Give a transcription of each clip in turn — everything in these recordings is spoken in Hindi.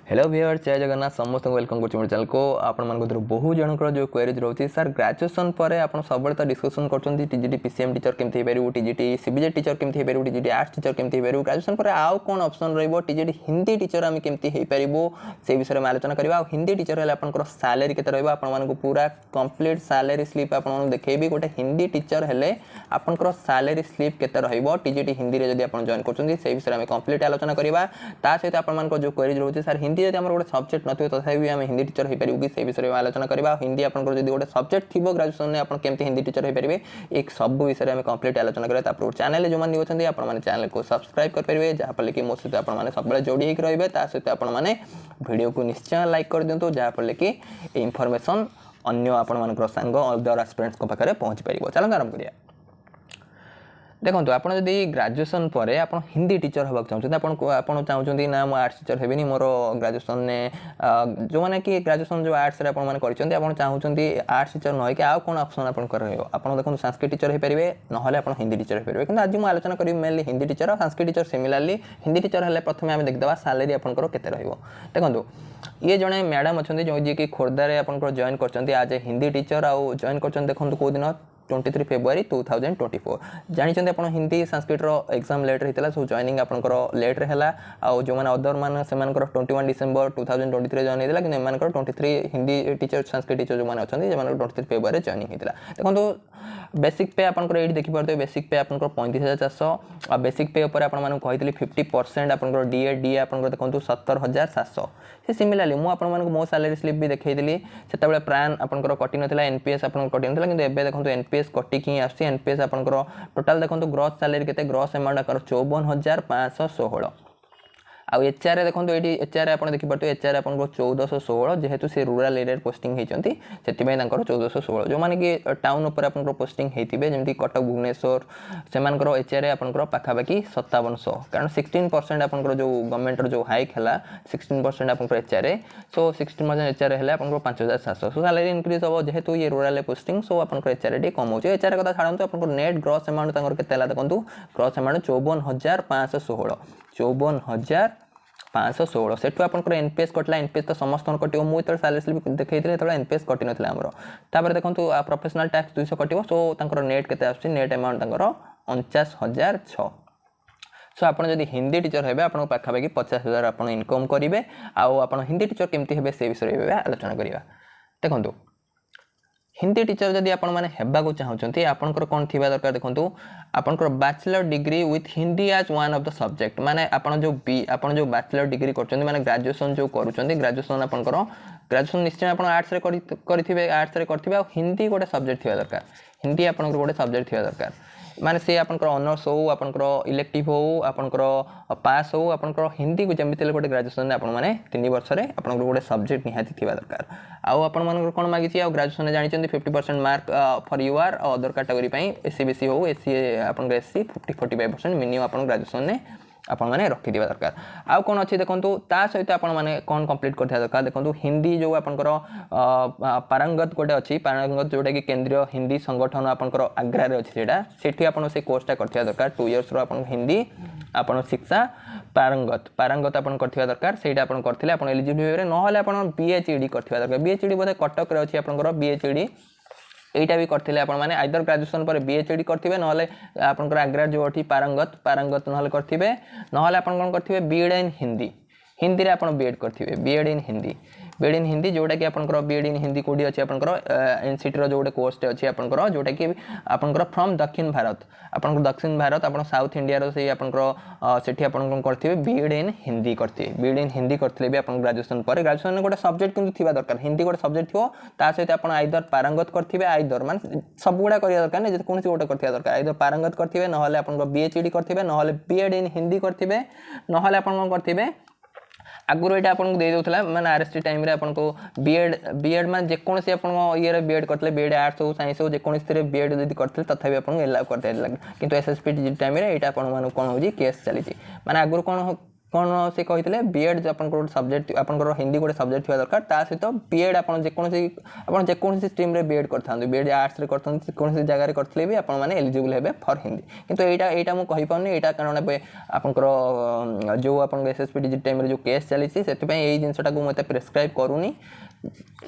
हेलो व्यूअर्स, जय जगन्नाथ समस्त वेलकम कर चैनल को आपको बहुत जनकर जो क्वेरीज रोचे सर ग्रेजुएशन पर आप सब तो डिस्कसन कर टीजीटी पीसीएम टीचर केमती हो टीजीटी सीबीजे टीचर केमती हो टीजीटी आर्ट्स टीचर केमती हो ग्रेजुएशन पर आउ कौन ऑप्शन रही टीजीटी हिंदी टीचर आम केमती हो पार से विषय में आलोचना करवा। हिंदी टीचर है आपंकर सालेरी के आपको पूरा कंप्लीट सालेरी स्लीप आपको देखेबी। गोटे हिंदी टीचर है आपंकर सालेरी स्लीप के टीजीटी हिंदी में जब आप जॉइन कर विषय में कंप्लीट आलोचना करवा। ता सहित आप जो क्वेरीज रोचे सर हिंदी जब गोटे सब्जेक्ट नथिबो तथापि आम हिंदी टीचर हो पारू कि से विषय में आलोचना करवा। हिंदी आपंकर जब गोटे सब्जेक्ट थी ग्रेजुएशन में आप केमती हिंदी टीचर हो पारे एक सब विषय में कंप्लीट आलोचना करवा। चैनल जो मैंने अच्छे आपने चैनल को सब्सक्राइब करेंगे जहाँफल कि मो सहित आपने सब जोड़ी होकर रही सहित आपने वीडियो को निश्चय लाइक कर दिंतु जहाँफल कि इनफॉरमेशन अन्य आपर सांग अदर एस्पिरेंट्स पाखे पहुँच पार। चलो आरंभ करिया। देखो आप ग्रेजुएशन पर आप हिंदी टीचर होगा चाहते आप चाहते ना मुझे आर्ट्स टीचर हेनी मोर ग्रेजुएशन में जो मैंने कि ग्रेजुएशन जो आर्ट्स आप चाहते आर्ट्स टीचर नहींक आउ कौन ऑप्शन आप देखो संस्कृत टीचर हो पारे ना आप हिंदी टीचर हो पारे। कि आज मुझे आलोचना करी मेनली हिंदी टीचर और संस्कृत टीचर सिमिलारली हिंदी टीचर है प्रथम आम देखा सालेरी आपंकर केते रहिबो। देखो ये जड़े मैडम अच्छा जो जी कि खोर्धार आप जॉइन कर आज ए हिंदी टीचर आउ जॉइन कर देखो कौ दिन 23 फेब्रुआरी 2024 जानते आप हिंदी संस्कृत एग्जाम लेट्रे होता सो जॉइनिंग आपंकर लेट्रे है आउ जो मैंने अदर मान से 21 डिसेम्बर 2023 जॉइन होता कि 23 हिंदी टीचर संस्कृत टीचर जो मैंने अच्छा 23 फेब्रुआरी जॉइनिंग होता। देखो बेसिक पे आपंकर ये देखिए बेसिक पे आपंकर 35,400 और बेसिक पे ऊपर आपको 50% आपंकर डीए डीए आपंकर देखो 17,700 से सिमिलारली मुझे मो सालेरी स्लिप भी देखी से प्राण आपंकर कटि ना एनपीएस आप कटि ना कि देखो एनपीएस कटिक ही आस एनपीएस आपंकर टोटाल देखो ग्रॉस सालेरी के ग्रॉस अमाउंट आकर 54,516 आउ एचआर देखो ये एचआर आप देखिए एचआर आप 1416 जेहेतु से रूराल एरिया पोस्टिंग होती से 1416 जो मैंने कि टाउन उपर आप पोस्टिंग होते जमी कटक भुवनेश्वर से एचआर आपंकर पाखापाखि 5700 कारण 16% आपंकर जो गवर्नमेंट जो हाइक है 16% आपंकर एचआर सो 16% एचआर है आपंकर 5,700 सो सैलरी इंक्रीज हम जेहेतु ये रूराल पोस्टिंग सो आपंकर एचआर टी कम हो एचआर कथा छाड़ू आपंकर नेट ग्रॉस अमाउंट के देखो ग्रॉस अमाउंट 54,516 54,516 से आपंकर एनपीएस कटला एनपीएस तो समस्त कटो मुझे सालेरी स्लिप देखी एनपीएस कटि ना आमर देखो प्रोफेशनल टैक्स 200 कटो सो नेट के नेट अमाउंट 49,600 सो आप हिंदी टीचर है आप पाखापाखि 50,000 आप इनकम करेंगे आप हिंदी टीचर केमती हे से विषय में आलोचना करवा। देखो हिंदी टीचर जदि आपण माने हेबाको चाहउछंती आपनकर कोन थिबा दरकार देखंतु आपनकर bachelor degree with Hindi as one of the subject माने आपण जो बैचलर डिग्री करछंती माने ग्रेजुएशन जो करूछंती ग्रेजुएशन आपनकर ग्रेजुएशन निश्चय आपण आर्ट्स रे करथिबे आर्ट्स रे करथिबे हिंदी गोटे सब्जेक्ट थिबा दरकार हिंदी आपनकर गोटे सब्जेक्ट थिबा दरकार माने से आपनकर ऑनर्स हो आपनकर इलेक्टिव हो आपनकर पास हो आपनकर हिंदी को जमिति गोटे ग्रेजुएशन आपण माने 3 वर्ष रे आपनकर गोटे सब्जेक्ट निहाती थिबा दरकार आउ आपण मानकर कोन मागिछि आ ग्रेजुएशन जानिचंदी 50% mark for UR other category पई एससी बीसी हो एससी आपनकर एससी 45% मिनिमम आपण ग्रेजुएशन ने आपण माने रखि दिबा दरकार। आउ कोन अछि देखंतु ता सहित आपण माने कोन कंप्लीट करथिया दरकार देखंतु हिंदी जो आपनकर पारंगत गोटे अछि पारंगत जोटा कि केंद्रीय हिंदी संगठन आपनकर आग्रा रे अछि सेटा सेठी आपण से कोर्सटा करथिया दरकार 2 इयर्स रो आपण हिंदी आपण शिक्षा पारंगत आपण करथिया दरकार सेटा आपण करथिले आपण एलिजिबल न होले आपण पीएचडी करथिया दरकार पीएचडी बोले कटक रे अछि आपनकर पीएचडी एटा भी करथिले आपण माने आइदर ग्रेजुएशन पर बीएचडी करथिबे नहले आपनकर आग्रा जो अछि पारंगत नहले करथिबे नहले आपण कोन करथिबे बीएड इन हिंदी हिंदी रे आपण बीएड करथिबे बीएड इन हिंदी जोटा कि आपनकर बीएड इन हिंदी कोडी अछि आपनकर एनसीटी रो जो गोटे कोर्स अछि आपनकर जोटा कि आपनकर फ्रॉम दक्षिण भारत आपनकर दक्षिण भारत आपण साउथ इंडिया रो से आपनकर सेठी आपण कोन करथिबे बीएड इन हिंदी करथिले भी आपण ग्रेजुएशन पर ग्रेजुएशन गोटे सब्जेक्ट किंतु थिबा दरकार हिंदी गोटे सब्जेक्ट थिबो ता सहित आपण आइदर पारंगत करथिबे आइदर माने सब गुडा करिया दरकार नै जे कोनसी गोटे करथिया दरकार आइदर पारंगत करथिबे नहले आपण बीएचडी करथिबे नहले बीएड इन हिंदी करथिबे नहले आपण कोन करथिबे आगुर ये आपको दे दूसरा मैंने आरएसटी टाइम रे आपको बीएड मान जेकोसी आप ये बीएड करते बीएड आर्ट्स हो साइंस हो जेकोसी बीएड जब करते तथापि आपको एलाउ करते किंतु एसएसपी टाइम रे एटा आपन मान कोन होजी केस चली माने आगुर कोन कौन से कहते बीएड आपन सब्जेक्ट आपन हिंदी गोटे सब्जेक्ट थी दरकार ता सहित बीएड आप जेकोसी स्ट्रीम रे बीएड करते बीएड आर्ट्स रे करते कौन जगह करते भी आपण मैंने एलिजिबल हे फॉर हिंदी किंतु एटा मुझे कहीपारे यहाँ कारण आपंकर जो आप एसएसपी डिजिट टाइम जो केस चली से जिनटा को मुझे प्रेस्क्राइब करूनी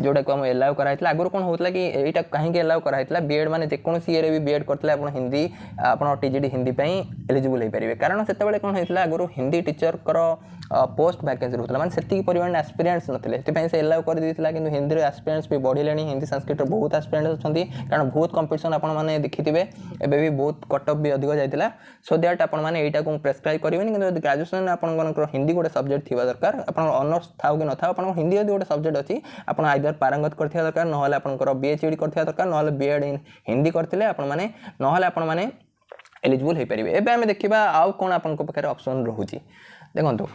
जोटा को एलाउ कराइला आगुरी कौन होता कि यहाँ कहीं एलाउ कराइला बीएड माने जेकोसी ये भी बीएड करते आप हिंदी आप टीजीटी हिंदी एलिजिबल हो पारे कारण से कौन होता आगुरी हिंदी टीचर पोस्ट वैकेंसी रोला मैंने से परिमाण एस्पिरेंट्स नए से एलाउ कर देता कि हिंदी एस्पिरेंट्स भी बढ़िले हिंदी संस्कृत बहुत एस्पिरेंट्स अच्छा कारण बहुत कंपटीशन आपने देखिथे एवं भी बहुत कटअप भी अधिक जाता सो दैट आपने यहाँ को प्रेस्क्राइब करेंगे कि ग्रेजुएशन आप हिंदी गोटे सब्जेक्ट थी दरकार आप ऑनर्स था कि न था आप हिंदी यदि गोटे सब्जेक्ट अच्छी आप आइदर पारंगत करथिया दरकार नहले आपनकर बीएचडी करथिया दरकार नहले बीएड इन हिंदी करथिले आपण माने नहले आपण माने एलिजिबल हो पारे एबे आमे देखिबा आउ कोन आपनको पाखरे ऑप्शन रहूची देखंतु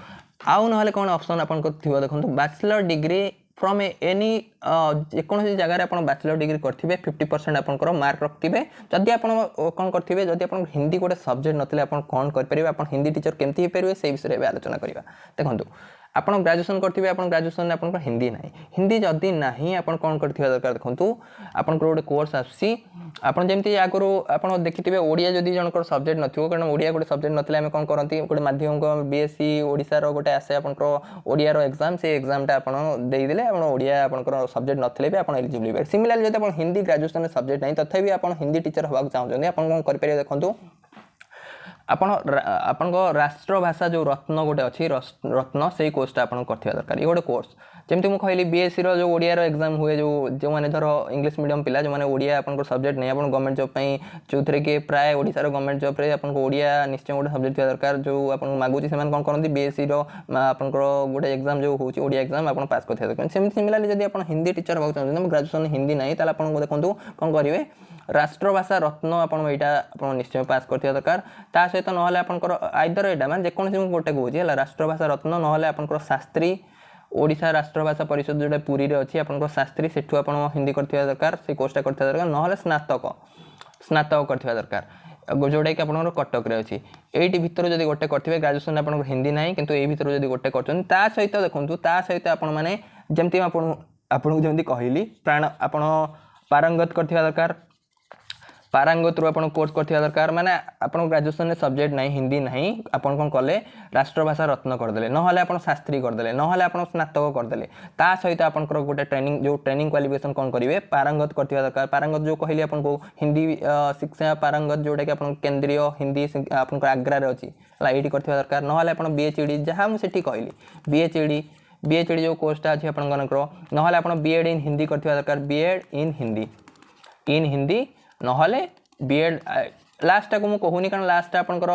आउ नहले कोन ऑप्शन आपनको थिबो देखंतु बैचलर डिग्री फ्रॉम एनी जेकोसी जगह आप बैचलर डिग्री करेंगे 50% आपंकर मार्क रखिए जदि आप कौन करेंगे जदि आप हिंदी गोटे सब्जेक्ट नथिले आप कौन करेंगे आप हिंदी टीचर केमती हो से विषय में आलोचना करवा देखो आप ग्रेजुएशन करेंगे आप ग्रेजुएशन आप हिंदी ना हिंदी जदि ना आप कौन कर दरकार देखो आपन गोटे कोर्स आसी आपन जमी आगुरी आप देखिए ओडिया जदि जनकर सब्जेक्ट नथिबो कारण ओडिया गोटे सब्जेक्ट नथिले आम कौन करती गोटे माध्यमिक बीएससी ओडिशार गोटे आसे आपंकर ओडियार एग्जाम से एग्जामटा आप देदेले आप ओडिया आपंकर सब्जेक्ट नथिले भी आप एलिजिबल हो सिमिलारली जब आप हिंदी ग्रेजुएशन सब्जेक्ट नहीं तथापि आप हिंदी टीचर होगा चाहते आप कौन करेंगे देखो आपण राष्ट्रभाषा जो रत्न गोटे अच्छी रत्न से कोर्सटा आप कर दरकार ये गोटे कोर्स जमी मुझे कहली बीएससी जो ओडियार एग्जाम हुए जो मैंने धर इंग्लिश मीडियम पिला जो मैंने ओडिया आपन सब्जेक्ट नहीं आप गवर्नमेंट जॉब जो थे कि प्राय ओडिशार गवर्नमेंट जॉब रे आपन ओडिया निश्चय गोटे सब्जेक्ट थी दरकार जो आप मागुची से कौन करती बीएससी आपन गोटे एग्जाम जो हो ओडिया एग्जाम आप पास कर दरकार सिमिलारली जब आप हिंदी टीचर होगा चाहते ग्रेजुएशन हिंदी ना तो आप देखो कौन करेंगे राष्ट्रभाषा रत्न आप निश्चय पास कर दरकार ता सहित नहले आपंकर आइदर यहाँ मैंने जेकोसी गोटे कहूँ राष्ट्रभाषा रत्न नहले आपंकर शास्त्री ओडिशा राष्ट्रभाषा परिषद जोटा पुरी रे अच्छी आपंकर शास्त्री सेठू आप हिंदी कर दरकार से कोर्सटा कर दरकार नहले स्नातक कर दरकार जोटा कि आप कटक रे अच्छी एटी भितर जब गोटे करेंगे ग्रेजुएशन आप हिंदी ना कि ये भितर जब गोटे कर सहित देखूँ ता सहित आपने जमी आपको जमी कहली प्राण आप पारंगत कर दरकार पारंगत रू आप कोर्स कर दरकार माने आप ग्रेजुएशन में सब्जेक्ट ना हिंदी ना आप कौन कले राष्ट्रभाषा रत्न करदे नहले आप शास्त्री करदे नहले आप स्नातक करदे ता सहित आपंकर गोटे ट्रेनिंग जो ट्रेनिंग क्वालिफिकेशन कौन करेंगे पारंगत कर दरकार पारंगत जो कहली आपको हिंदी शिक्षा पारंगत जोटा कि आप केंद्रीय हिंदी आप आग्रार अच्छी ये कर दरकार नहले आप बीएचडी जहाँ मुझे कहली बीएचडी जो कोर्सटा अच्छी आपंकर नहले आप बीएड इन हिंदी कर दरकार बीएड इन हिंदी नहले बीएड लास्ट को मुझे कहूनी कारण लास्ट आपंकर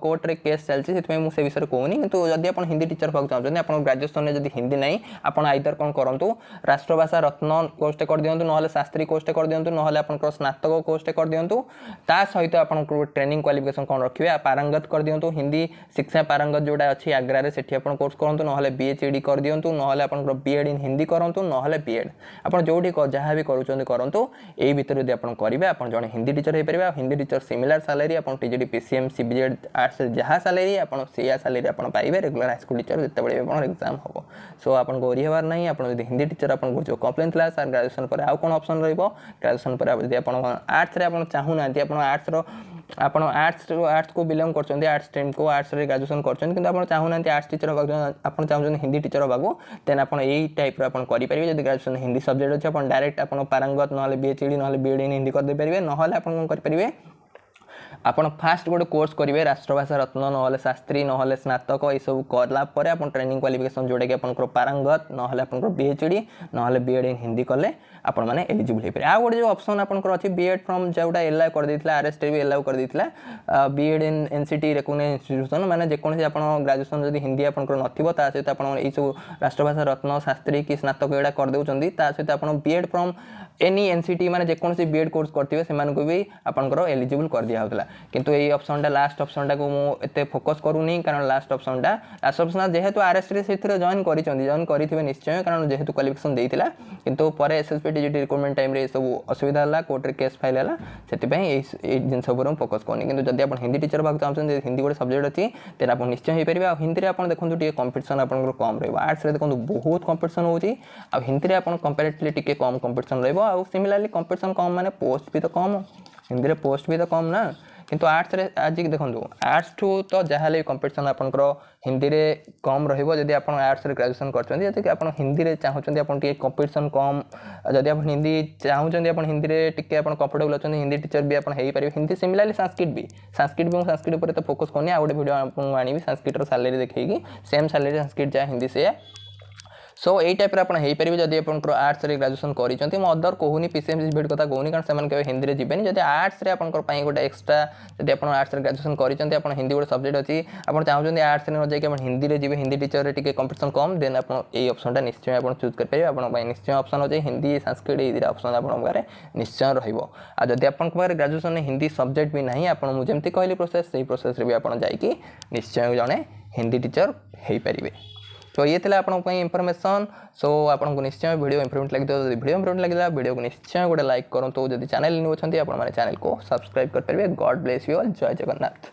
कोर्ट रे केस चलती से मुझे विषय कहूनी कि जदि आप हिंदी टीचर होगा चाहते आप ग्रेजुएशन में जब हिंदी ना आप आइदर कौन करूँ राष्ट्रभाषा रत्न कोर्सटे कर दिंतु ना शास्त्री कोर्सटे कर दिंतु ना आप स्नातक कोर्सटे कर दिंतु ता सहित आप ट्रेनिंग क्वालिफिकेशन कौन रखिए पारंगत कर दिंतु हिंदी शिक्षा पारंगत जोटा अच्छी आग्रारे से कोर्स करूँ ना बीएचडी कर दिंतु ना आप बीएड इन हिंदी करूँ ना बीएड आप जो जहाँ भी करूँ यही भितर यदि आप करेंगे आप जड़े हिंदी टीचर हो पारे हिंदी टीचर सिमिलर सैलरी आप टीजीटी पीसीएम सीबीजेड आर्ट्स जहाँ सैलरी आप सैलरी आप पाइबे रेगुलर हाईस्कूल टीचर जिते एग्जाम हम सो आपको ओरी हबार ना आप हिंदी टीचर आपको जो कम्प्लेन था सर ग्रेजुएशन पर आउ कौन ऑप्शन ग्रेजुएशन पर जब आप आर्ट्स आप चाहूना आप आर्ट्स को बिलोंग कर आर्ट्स स्ट्रीम को आर्ट्स ग्रेजुएशन कर चाहूना आर्ट्स टीचर आप चाहते हिंदी टीचर होगा देन आप यही टाइप करेंगे जब ग्रेजुएशन हिंदी सब्जेक्ट अच्छे आप डायरेक्ट आप पारंगत ना बीएचडी ना बीएड इन हिंदी करदे पारे ना आप करेंगे आपण फास्ट गोटे कोर्स करेंगे राष्ट्रभाषा रत्न ना शास्त्री ना स्नातक ये सब कलापर आप ट्रेनिंग क्वालिफिकेशन जोटा कि आप पारंगत ना आप बीएचडी ना बीएड इन हिंदी कले आपण मैंने एलिजिबल हो पारे आ गोटे जो ऑप्शन आपंकर अच्छी बीएड फ्रॉम जोटा एलाउ कर देता आरएसटी भी एलाउ कर देता बीएड इन एनसीटी रेकग्नाइज्ड इंस्टीट्यूशन माने जेकोसी आप ग्रेजुएशन जब हिंदी आपंकर नथिबो ता सहित आप सब राष्ट्रभाषा रत्न शास्त्री कि स्नातक एटा कर देउचंदी ता सहित आप बीएड फ्रॉम एनी एनसीटी माने जेकोसी बीएड कोर्स करथिबे सेमान को भी आपंकर एलिजिबल कर दिया होतला किंतु ये ऑप्शनटा लास्ट ऑप्शनटा को मुझे फोकस करूनी कारण लास्ट ऑप्शन जेहेतु आरएस से जॉइन करेंगे निश्चय कारण जेहेतु क्वालिफिकेशन देता किंतु पर एसएसपी टीजीटी रिक्रुटमेंट टाइम रे सब असुविधा है कोर्ट रे केस फाइल है से जिनस फोकस करनी किंतु जब आप हिंदी टीचर भाग चाहते हिंदी गोटे सब्जेक्ट अच्छी तेल आप निश्चय हो पारे हिंदी में आप देखो टे कंपिटिशन आप कम रहा आर्ट्स देखो बहुत कंपिटिशन होती हिंदी में आप कंपेरेटिवली टे कम कंपिटिशन रहा सिमिलारली कंपिटिशन कम माने पोस्ट भी तो कम हिंदी में पोस्ट भी तो कम ना किंतु आर्ट्स रे आज देखो आर्ट्स ठू तो जहाँ कंपिटिशन आपंकर हिंदी में कम रही आप आर्ट्स रे ग्रेजुएशन करते आप हिंदी में चाहते आप कंपिटिशन कम जदि आप हिंदी चाहते आप हिंदी में टे आप कंफर्टेबल अच्छा हिंदी टीचर भी आप हिंदी सिमिलारली संस्कृत भी संस्कृत पर तो फोकस करनी आ गए वीडियो आपको आनी संस्कृत सैलरी देखी सेम सैलरी संस्कृत जहाँ हिंदी से सो यही टाइप आप जब आप आर्ट्स रे ग्रेजुएशन करेंगे मैं अदर कहूनी पीसीएमसी बीएड कथा कहूनी कारण से हिंदी में जीवेनि जब आर्ट्स रे गोटे एक्सट्रा जब आप आर्ट्स रे ग्रेजुएशन करेंगे आप हिंदी गोटे सब्जेक्ट अच्छी आप चाहते आर्ट्स में न जाकि हिंदी में जी हिंदी टीचर टे कंपिटिशन कम देन आप ऑप्शन निश्चय आप चूज करेंगे आप निश्चय ऑप्शन अच्छे हिंदी संस्कृत ये ऑप्शन आप निश्चय रही आप ग्रेजुएशन हिंदी सब्जेक्ट भी ना आप मुझे कहली प्रोसेस से प्रोसेस भी आप निश्चय जड़े हिंदी टीचर हो पारे तो ये थी आपको इनफॉरमेशन सो आपको निश्चय वीडियो इंप्रूवमेंट लगी वीडियो इंप्रूवमेंट लगे वीडियो को निश्चय गोटे लाइक करूँ जब चैनल न्यू अच्छा आप चैनल को सब्सक्राइब करेंगे गॉड ब्लेस यू ऑल जय जगन्नाथ।